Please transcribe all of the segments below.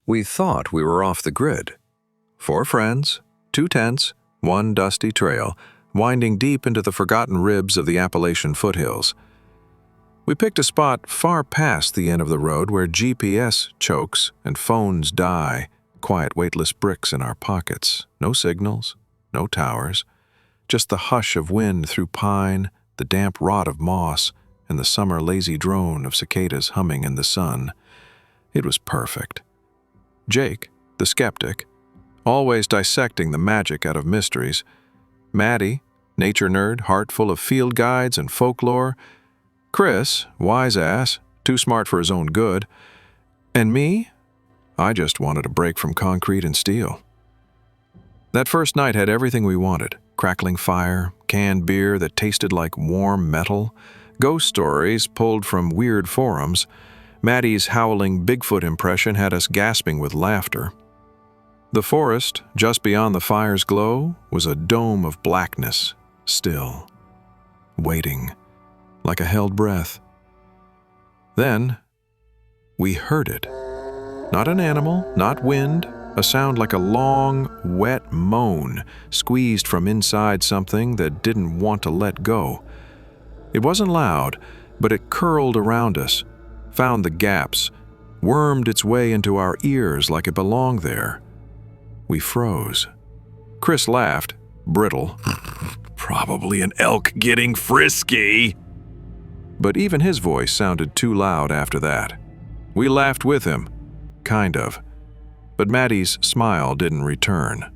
We thought we were off the grid. 4 friends, 2 tents, 1 dusty trail, winding deep into the forgotten ribs of the Appalachian foothills. We picked a spot far past the end of the road where GPS chokes and phones die, quiet weightless bricks in our pockets. No signals, no towers, just the hush of wind through pine, the damp rot of moss, and the summer lazy drone of cicadas humming in the sun. It was perfect. Jake, the skeptic, always dissecting the magic out of mysteries. Maddie, nature nerd, heart full of field guides and folklore. Chris, wise ass, too smart for his own good. And me, I just wanted a break from concrete and steel. That first night had everything we wanted. Crackling fire, canned beer that tasted like warm metal, ghost stories pulled from weird forums. Maddie's howling Bigfoot impression had us gasping with laughter. The forest, just beyond the fire's glow, was a dome of blackness, still, waiting, like a held breath. Then, we heard it. Not an animal, not wind, a sound like a long, wet moan squeezed from inside something that didn't want to let go. It wasn't loud, but it curled around us, found the gaps, wormed its way into our ears like it belonged there. We froze. Chris laughed, brittle. Probably an elk getting frisky. But even his voice sounded too loud after that. We laughed with him, kind of. But Maddie's smile didn't return.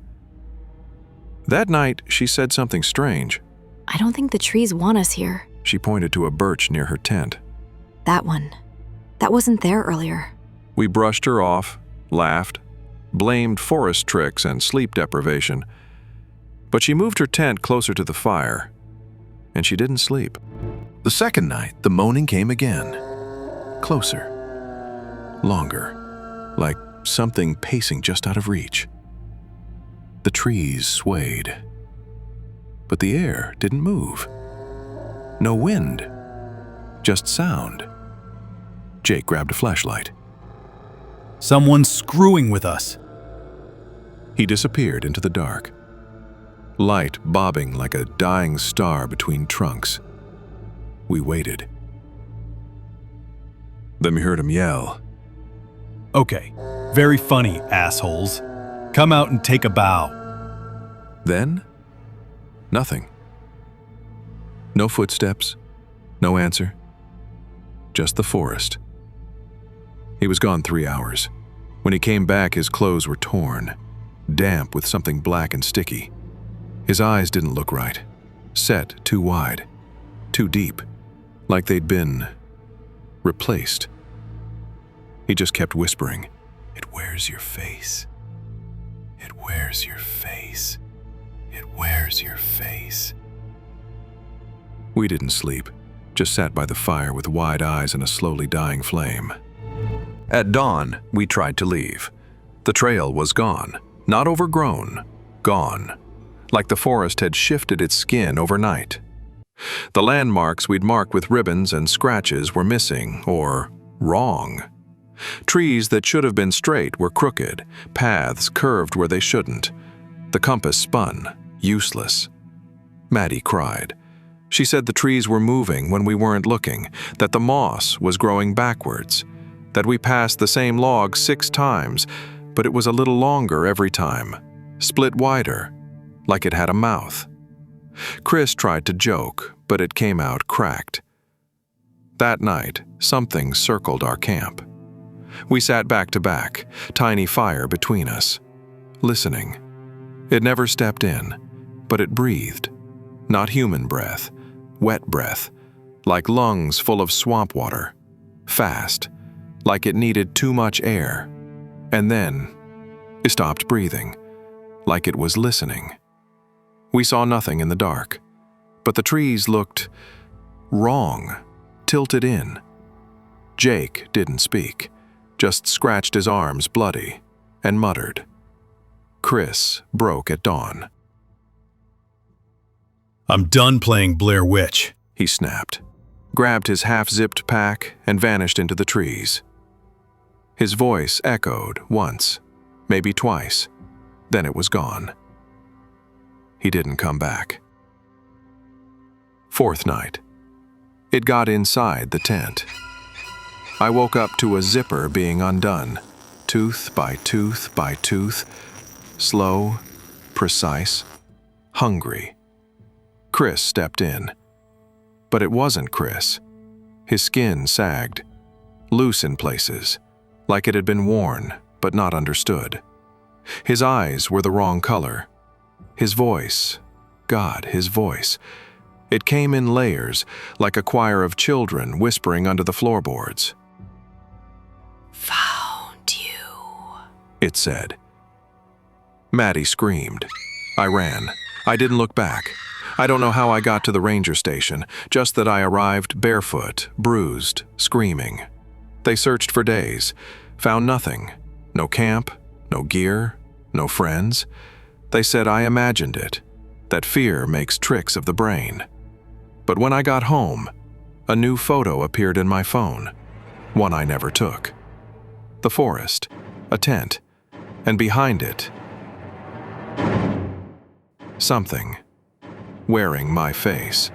That night, she said something strange. I don't think the trees want us here. She pointed to a birch near her tent. That one. That wasn't there earlier. We brushed her off, laughed, blamed forest tricks and sleep deprivation. But she moved her tent closer to the fire, and she didn't sleep. The second night, the moaning came again. Closer. Longer, like something pacing just out of reach. The trees swayed, but the air didn't move. No wind, just sound. Jake grabbed a flashlight. Someone's screwing with us. He disappeared into the dark, light bobbing like a dying star between trunks. We waited. Then we heard him yell. Okay, very funny, assholes. Come out and take a bow. Then, nothing. No footsteps, no answer. Just the forest. He was gone 3 hours. When he came back, his clothes were torn, damp with something black and sticky. His eyes didn't look right, set too wide, too deep, like they'd been replaced. He just kept whispering, "It wears your face. It wears your face. It wears your face." We didn't sleep, just sat by the fire with wide eyes and a slowly dying flame. At dawn, we tried to leave. The trail was gone, not overgrown, gone, like the forest had shifted its skin overnight. The landmarks we'd marked with ribbons and scratches were missing, or wrong. Trees that should have been straight were crooked, paths curved where they shouldn't. The compass spun, useless. Maddie cried. She said the trees were moving when we weren't looking, that the moss was growing backwards, that we passed the same log 6 times, but it was a little longer every time, split wider, like it had a mouth. Chris tried to joke, but it came out cracked. That night, something circled our camp. We sat back to back, tiny fire between us, listening. It never stepped in, but it breathed. Not human breath, wet breath, like lungs full of swamp water. Fast, like it needed too much air. And then, it stopped breathing, like it was listening. We saw nothing in the dark, but the trees looked wrong, tilted in. Jake didn't speak, just scratched his arms bloody and muttered. Chris broke at dawn. I'm done playing Blair Witch, He snapped, grabbed his half-zipped pack, and vanished into the trees. His voice echoed once, maybe twice, then it was gone. He didn't come back. Fourth night. It got inside the tent. I woke up to a zipper being undone, tooth by tooth by tooth, slow, precise, hungry. Chris stepped in. But it wasn't Chris. His skin sagged, loose in places, like it had been worn but not understood. His eyes were the wrong color. His voice, God, his voice. It came in layers, like a choir of children whispering under the floorboards. Found you, it said. Maddie screamed. I ran. I didn't look back. I don't know how I got to the ranger station, just that I arrived barefoot, bruised, screaming. They searched for days, found nothing. No camp, no gear, no friends. They said I imagined it, that fear makes tricks of the brain. But when I got home, a new photo appeared in my phone, one I never took. The forest, a tent, and behind it, something, wearing my face.